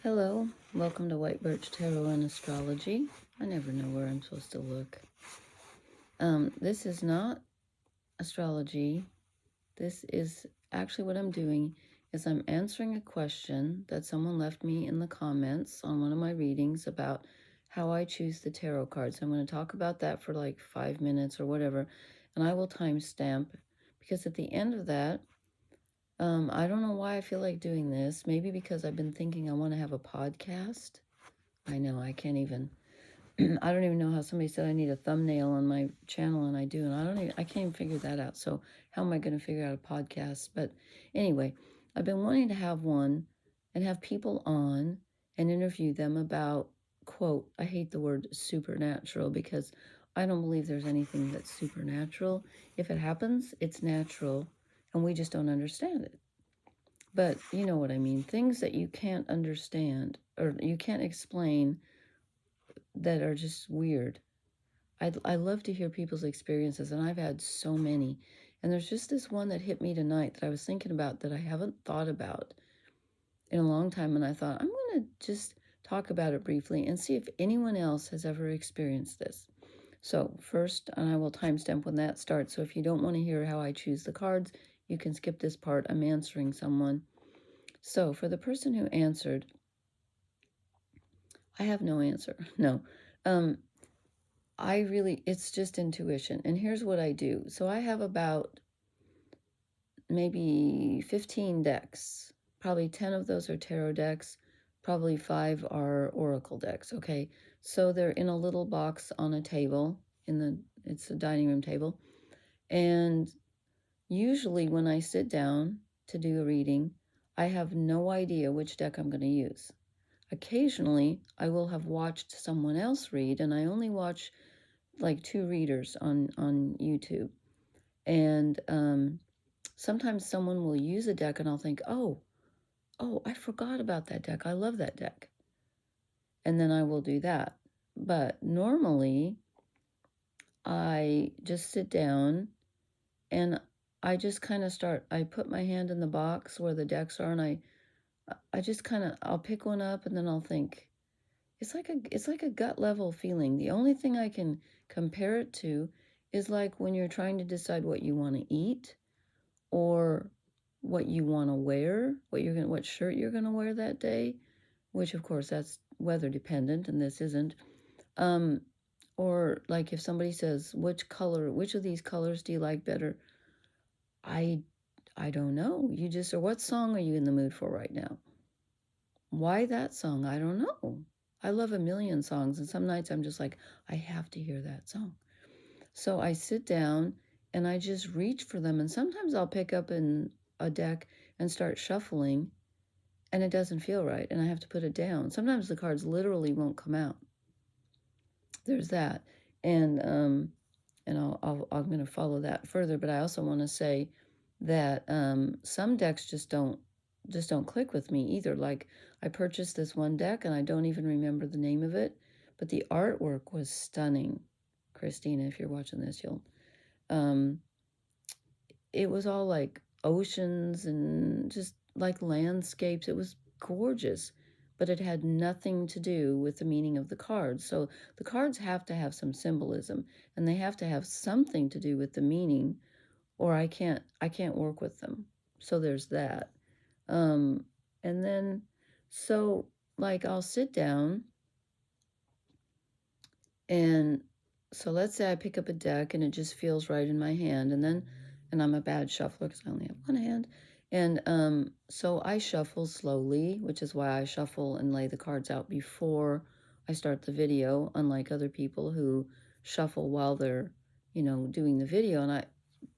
Hello, welcome to White Birch Tarot and Astrology. I never know where I'm supposed to look. This is not astrology. This is actually what I'm doing is I'm answering a question that someone left me in the comments on one of my readings about how I choose the tarot cards. I'm going to talk about that for like 5 minutes or whatever, and I will timestamp because at the end of that, I don't know why I feel like doing this. Maybe because I've been thinking I want to have a podcast. I know, I can't even, I don't even know how somebody said I need a thumbnail on my channel, and I do, and I can't even figure that out. So how am I going to figure out a podcast? But anyway, I've been wanting to have one and have people on and interview them about, quote, I hate the word supernatural because I don't believe there's anything that's supernatural. If it happens, it's natural, and we just don't understand it. But you know what I mean. Things that you can't understand or you can't explain that are just weird. I love to hear people's experiences, and I've had so many. And there's just this one that hit me tonight that I was thinking about that I haven't thought about in a long time. And I thought, I'm going to just talk about it briefly and see if anyone else has ever experienced this. So first, and I will timestamp when that starts. So if you don't want to hear how I choose the cards, you can skip this part. I'm answering someone. So for the person who answered, I have no answer. No. It's just intuition. And here's what I do. So I have about maybe 15 decks. Probably 10 of those are tarot decks. Probably 5 are oracle decks, okay? So they're in a little box on a table, it's a dining room table. And usually when I sit down to do a reading, I have no idea which deck I'm going to use. Occasionally, I will have watched someone else read, and I only watch like 2 readers on YouTube. And sometimes someone will use a deck and I'll think, oh, I forgot about that deck. I love that deck. And then I will do that. But normally I just sit down and I just kind of I put my hand in the box where the decks are, and I just kind of, I'll pick one up and then I'll think, it's like a gut level feeling. The only thing I can compare it to is like when you're trying to decide what you want to eat or what you want to wear, what shirt you're going to wear that day, which of course that's weather dependent and this isn't. Or like if somebody says, which of these colors do you like better? I don't know. Or what song are you in the mood for right now? Why that song? I don't know. I love a million songs, and some nights I'm just like, I have to hear that song. So I sit down and I just reach for them, and sometimes I'll pick up in a deck and start shuffling, and it doesn't feel right, and I have to put it down. Sometimes the cards literally won't come out. There's that, and I'm going to follow that further. But I also want to say that some decks just don't click with me either. Like I purchased this one deck and I don't even remember the name of it, but the artwork was stunning. Christina, if you're watching this, you'll it was all like oceans and just like landscapes. It was gorgeous, but it had nothing to do with the meaning of the cards. So the cards have to have some symbolism, and they have to have something to do with the meaning, or I can't work with them. So there's that. And then, so like I'll sit down, and so let's say I pick up a deck and it just feels right in my hand, and I'm a bad shuffler because I only have one hand. And so I shuffle slowly, which is why I shuffle and lay the cards out before I start the video, unlike other people who shuffle while they're, doing the video, and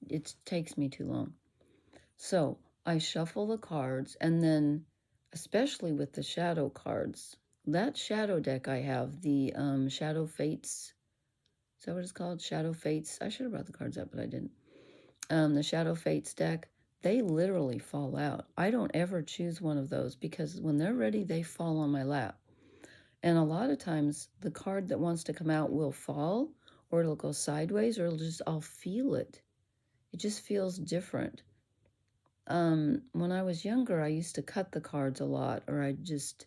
it takes me too long. So I shuffle the cards, and then, especially with the shadow cards, that shadow deck I have, the Shadow Fates, is that what it's called? Shadow Fates. I should have brought the cards up, but I didn't. The Shadow Fates deck, they literally fall out. I don't ever choose one of those because when they're ready, they fall on my lap. And a lot of times the card that wants to come out will fall, or it'll go sideways, or I'll feel it. It just feels different. When I was younger, I used to cut the cards a lot, or I'd just,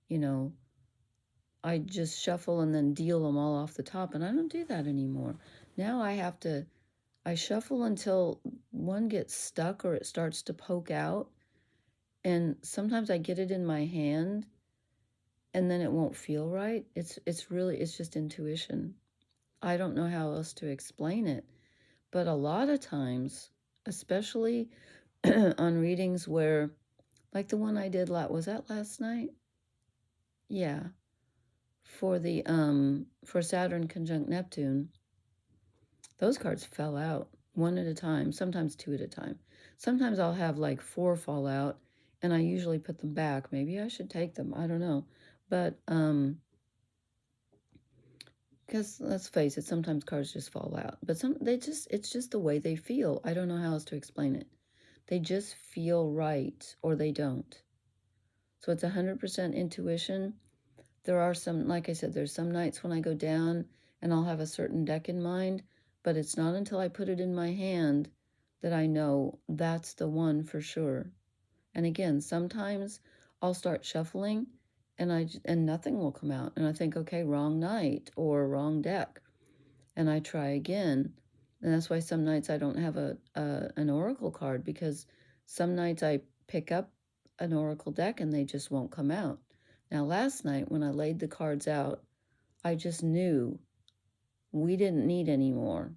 you know, I just shuffle and then deal them all off the top, and I don't do that anymore. Now I shuffle until one gets stuck or it starts to poke out, and sometimes I get it in my hand and then it won't feel right. It's just intuition. I don't know how else to explain it, but a lot of times, especially on readings where, like the one I did, was that last night? Yeah, for the for Saturn conjunct Neptune, those cards fell out one at a time, sometimes two at a time. Sometimes I'll have like 4 fall out, and I usually put them back. Maybe I should take them. I don't know. But because let's face it, sometimes cards just fall out. But it's just the way they feel. I don't know how else to explain it. They just feel right or they don't. So it's 100% intuition. There are some, like I said, there's some nights when I go down and I'll have a certain deck in mind, but it's not until I put it in my hand that I know that's the one for sure. And again, sometimes I'll start shuffling and nothing will come out. And I think, okay, wrong night or wrong deck. And I try again. And that's why some nights I don't have an oracle card, because some nights I pick up an oracle deck and they just won't come out. Now, last night when I laid the cards out, I just knew we didn't need any more.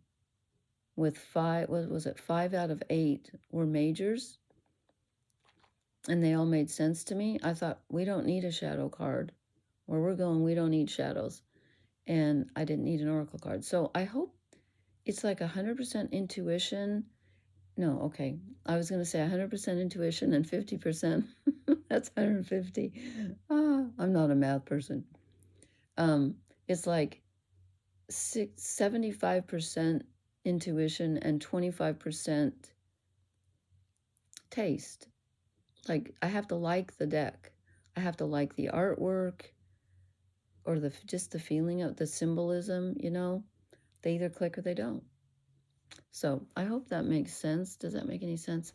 With 5, what was it, 5 out of 8 were majors, and they all made sense to me. I thought, we don't need a shadow card. Where we're going, we don't need shadows. And I didn't need an oracle card. So I hope it's like 100% intuition. No, okay. I was going to say 100% intuition and 50%. That's 150. I'm not a math person. It's like 75% intuition and 25% taste. Like, I have to like the deck. I have to like the artwork or just the feeling of the symbolism, you know. They either click or they don't. So I hope that makes sense. Does that make any sense?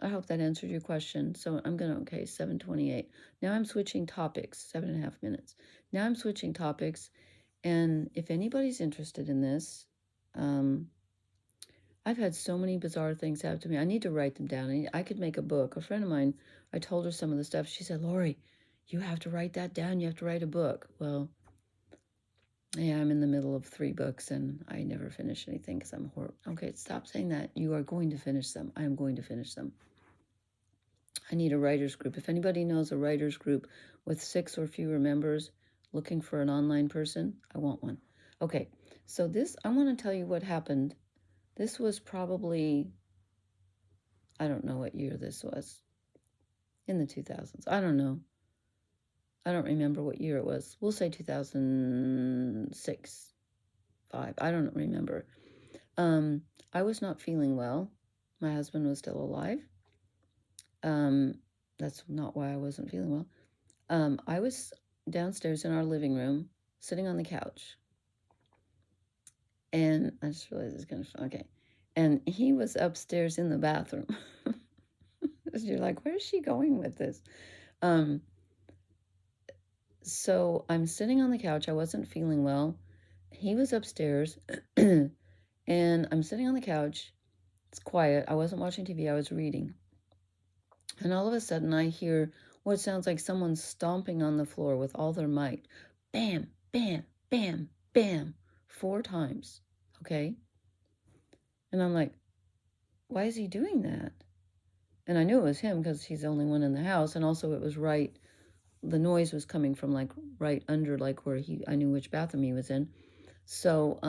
I hope that answered your question. So I'm going to, okay, 7:28. Now I'm switching topics, 7.5 minutes. Now I'm switching topics. And if anybody's interested in this, I've had so many bizarre things happen to me. I need to write them down. I could make a book. A friend of mine, I told her some of the stuff. She said, Lori, you have to write that down. You have to write a book. Well, yeah, I'm in the middle of 3 books and I never finish anything because I'm horrible. Okay, stop saying that. You are going to finish them. I am going to finish them. I need a writer's group. If anybody knows a writer's group with 6 or fewer members looking for an online person, I want one. Okay, so I want to tell you what happened. This was probably, I don't know what year this was. In the 2000s. I don't know. I don't remember what year it was. We'll say 2006, 5. I don't remember. I was not feeling well. My husband was still alive. That's not why I wasn't feeling well. I was downstairs in our living room, sitting on the couch. And I just realized it's kind of okay. And he was upstairs in the bathroom. You're like, where's she going with this? So I'm sitting on the couch. I wasn't feeling well. He was upstairs, and I'm sitting on the couch. It's quiet. I wasn't watching TV. I was reading. And all of a sudden, I hear what sounds like someone stomping on the floor with all their might. Bam, bam, bam, bam, 4 times. Okay? And I'm like, why is he doing that? And I knew it was him because he's the only one in the house. And also it was right, the noise was coming from like right under like where I knew which bathroom he was in. So,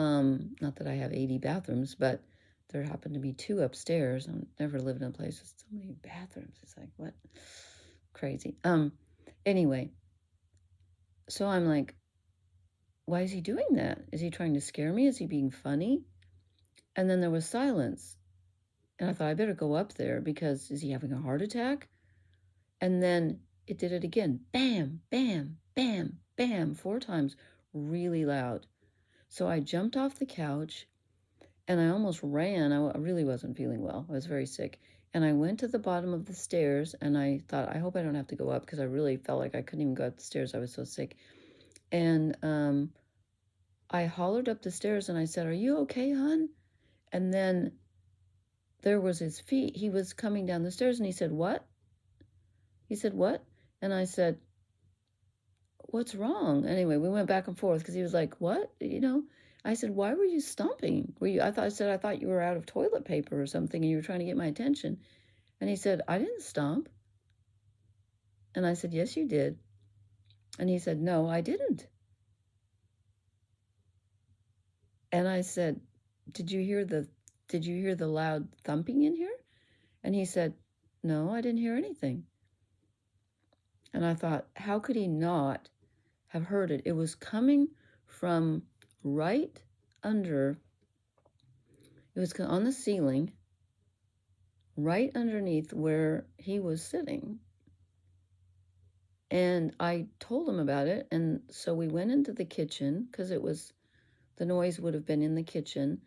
not that I have 80 bathrooms, but there happened to be 2 upstairs. I've never lived in a place with so many bathrooms. It's like, what? Crazy. Anyway, so I'm like, why is he doing that? Is he trying to scare me? Is he being funny? And then there was silence. And I thought, I better go up there because is he having a heart attack? And then it did it again. Bam, bam, bam, bam, 4 times, really loud. So I jumped off the couch and I almost ran. I really wasn't feeling well. I was very sick. And I went to the bottom of the stairs, and I thought, I hope I don't have to go up, because I really felt like I couldn't even go up the stairs. I was so sick. And I hollered up the stairs and I said, "Are you okay, hon?" And then there was his feet. He was coming down the stairs and he said, "What?" He said, "What?" And I said, "What's wrong?" Anyway, we went back and forth because he was like, "What?" I said, "Why were you stomping? Were you?" I said, "I thought you were out of toilet paper or something and you were trying to get my attention." And he said, "I didn't stomp." And I said, "Yes, you did." And he said, "No, I didn't." And I said, "Did you hear the loud thumping in here?" And he said, "No, I didn't hear anything." And I thought, how could he not have heard it? It was coming from right under, it was on the ceiling, right underneath where he was sitting. And I told him about it. And so we went into the kitchen, because the noise would have been in the kitchen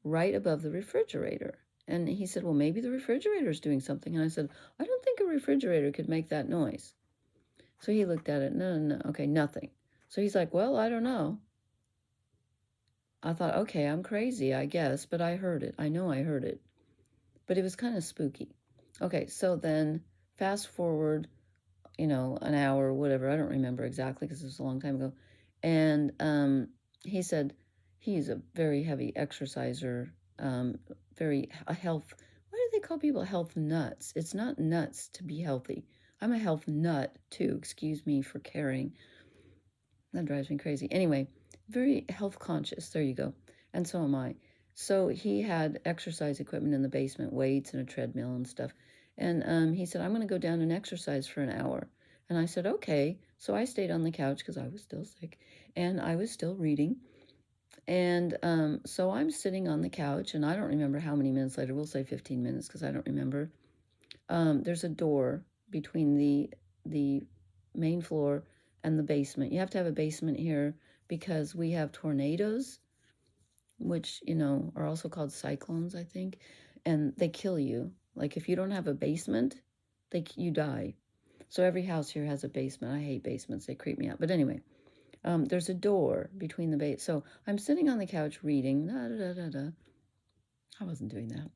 right above the refrigerator. And he said, "Well, maybe the refrigerator is doing something." And I said, "I don't think a refrigerator could make that noise." So he looked at it. No, okay, nothing. So he's like, "Well, I don't know." I thought, okay, I'm crazy, I guess, but I heard it. I know I heard it. But it was kind of spooky. Okay, so then fast forward, an hour or whatever. I don't remember exactly because it was a long time ago. And he said he's a very heavy exerciser, a health. Why do they call people health nuts? It's not nuts to be healthy. I'm a health nut too. Excuse me for caring. That drives me crazy. Anyway, very health conscious. There you go. And so am I. So he had exercise equipment in the basement, weights and a treadmill and stuff. And he said, "I'm going to go down and exercise for an hour." And I said, "Okay." So I stayed on the couch because I was still sick and I was still reading. And so I'm sitting on the couch, and I don't remember how many minutes later. We'll say 15 minutes because I don't remember. There's a door between the main floor and the basement. You have to have a basement here because we have tornadoes, which, are also called cyclones, I think, and they kill you. Like if you don't have a basement, you die. So every house here has a basement. I hate basements. They creep me out. But anyway, there's a door between the base. So I'm sitting on the couch reading. Da, da, da, da. I wasn't doing that.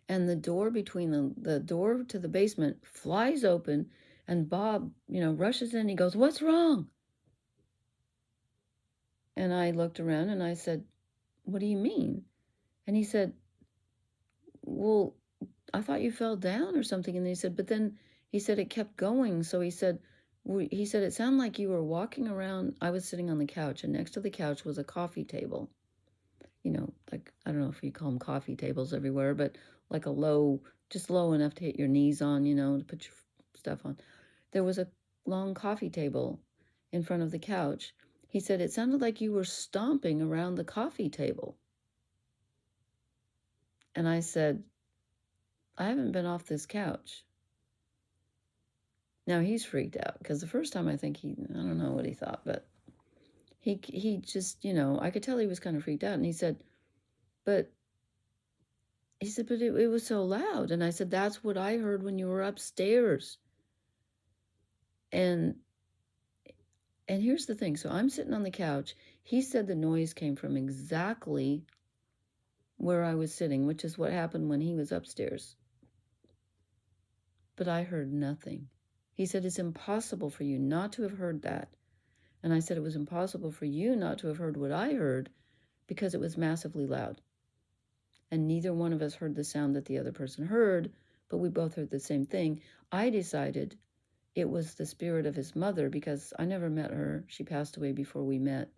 And the door between the door to the basement flies open, and Bob, rushes in. He goes, "What's wrong?" And I looked around and I said, "What do you mean?" And he said, "Well, I thought you fell down or something." And he said, "But then," he said, "it kept going." So he said, "It sounded like you were walking around." I was sitting on the couch, and next to the couch was a coffee table. Like, I don't know if you call them coffee tables everywhere, but like just low enough to hit your knees on, to put your stuff on. There was a long coffee table in front of the couch. He said, "It sounded like you were stomping around the coffee table." And I said, "I haven't been off this couch." Now he's freaked out because the first time I don't know what he thought, but he just, I could tell he was kind of freaked out. And but it was so loud. And I said, "That's what I heard when you were upstairs." And here's the thing. So I'm sitting on the couch. He said the noise came from exactly where I was sitting, which is what happened when he was upstairs. But I heard nothing. He said, "It's impossible for you not to have heard that." And I said, "It was impossible for you not to have heard what I heard because it was massively loud. And neither one of us heard the sound that the other person heard, but we both heard the same thing." I decided it was the spirit of his mother because I never met her. She passed away before we met.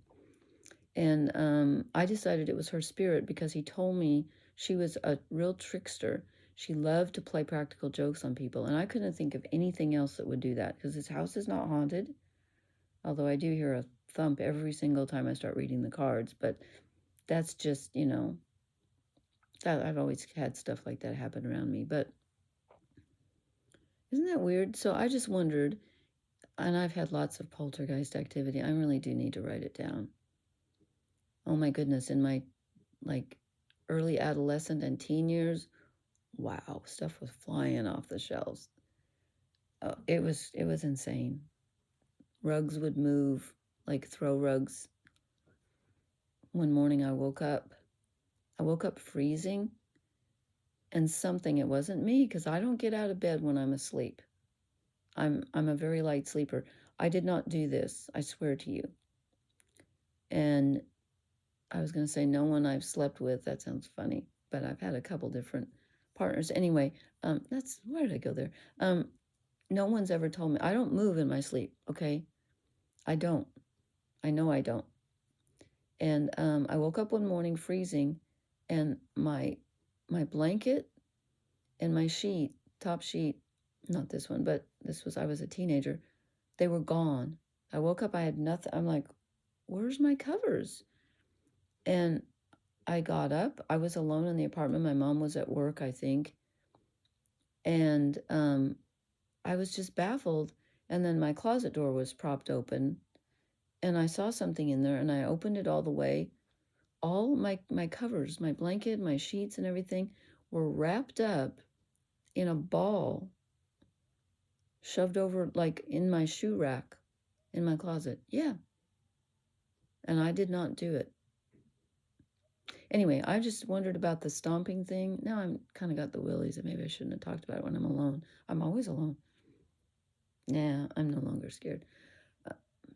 And I decided it was her spirit because he told me she was a real trickster. She loved to play practical jokes on people. And I couldn't think of anything else that would do that because his house is not haunted. Although I do hear a thump every single time I start reading the cards. But that's just, that I've always had stuff like that happen around me. But isn't that weird? So I just wondered, and I've had lots of poltergeist activity. I really do need to write it down. Oh my goodness, in my early adolescent and teen years, wow, stuff was flying off the shelves. Oh, it was insane. Rugs would move, like throw rugs. One morning I woke up freezing, and something, it wasn't me, because I don't get out of bed when I'm asleep. I'm a very light sleeper. I did not do this, I swear to you. And I was going to say no one I've slept with. That sounds funny, but I've had a couple different partners. Anyway, that's, where did I go there? No one's ever told me. I don't move in my sleep, okay? I don't. I know I don't. And I woke up one morning freezing, and my blanket and my sheet, top sheet, not this one, but this was, I was a teenager, they were gone. I woke up, I had nothing. I'm like, where's my covers? And I got up. I was alone in the apartment. My mom was at work, I think. And I was just baffled. And then my closet door was propped open, and I saw something in there, and I opened it all the way. All my covers, my blanket, my sheets and everything were wrapped up in a ball, shoved over, like in my shoe rack in my closet. Yeah. And I did not do it. Anyway, I just wondered about the stomping thing. Now I'm kind of got the willies, and maybe I shouldn't have talked about it when I'm alone. I'm always alone. Yeah, I'm no longer scared.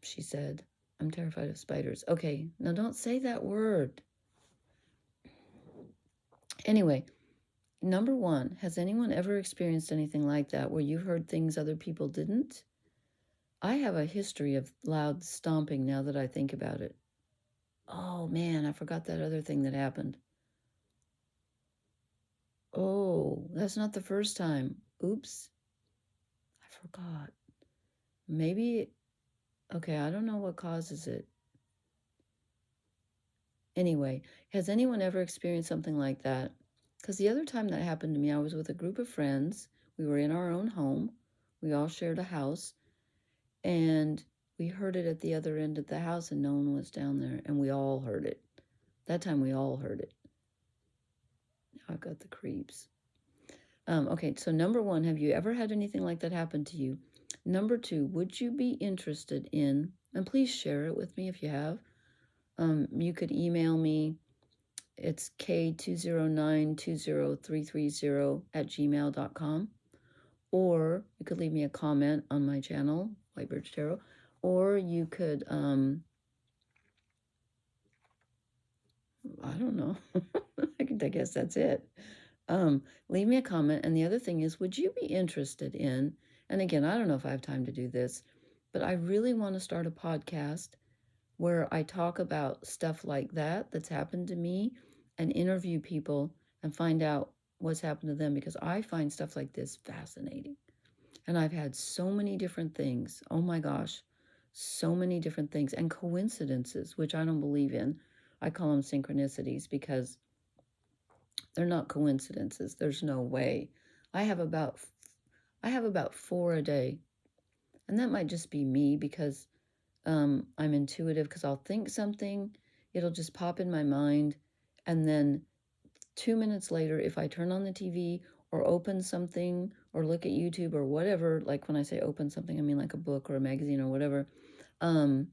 She said, I'm terrified of spiders. Okay, now don't say that word. Anyway, number one, has anyone ever experienced anything like that where you heard things other people didn't? I have a history of loud stomping now that I think about it. Oh man, I forgot that other thing that happened. Oh, that's not the first time. Oops. I forgot. Maybe, okay, I don't know what causes it. Anyway, has anyone ever experienced something like that? Because the other time that happened to me, I was with a group of friends. We were in our own home. We all shared a house. And we heard it at the other end of the house, and no one was down there. And we all heard it. That time we all heard it. Now I've got the creeps. Okay, so number one, have you ever had anything like that happen to you? Number two, would you be interested in, and please share it with me if you have. You could email me. It's k209-20330 @gmail.com. Or you could leave me a comment on my channel, White Birch Tarot. Or you could, I don't know. I guess that's it. Leave me a comment. And the other thing is, would you be interested in, and again, I don't know if I have time to do this, but I really want to start a podcast where I talk about stuff like that that's happened to me, and interview people and find out what's happened to them, because I find stuff like this fascinating. And I've had so many different things. Oh my gosh, so many different things, and coincidences, which I don't believe in. I call them synchronicities because they're not coincidences. There's no way. I have about 4 a day. And that might just be me because I'm intuitive, because I'll think something, it'll just pop in my mind. And then 2 minutes later, if I turn on the TV or open something or look at YouTube or whatever, like when I say open something, I mean like a book or a magazine or whatever, I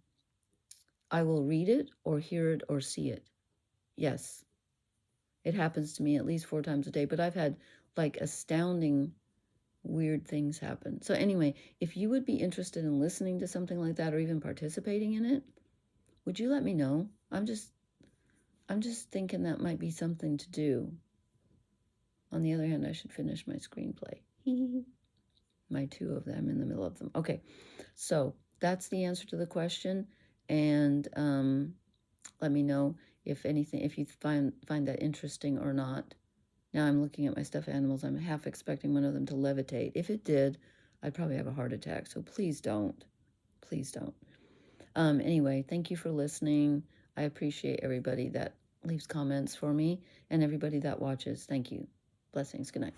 will read it or hear it or see it. Yes, it happens to me at least 4 times a day, but I've had like astounding weird things happen. So anyway, if you would be interested in listening to something like that or even participating in it, would you let me know? I'm just thinking that might be something to do. On the other hand, I should finish my screenplay. My 2 of them, in the middle of them. Okay, so that's the answer to the question. And let me know if anything, if you find that interesting or not. Now I'm looking at my stuffed animals. I'm half expecting one of them to levitate. If it did, I'd probably have a heart attack. So please don't. Please don't. Anyway, thank you for listening. I appreciate everybody that leaves comments for me, and everybody that watches. Thank you. Blessings. Good night.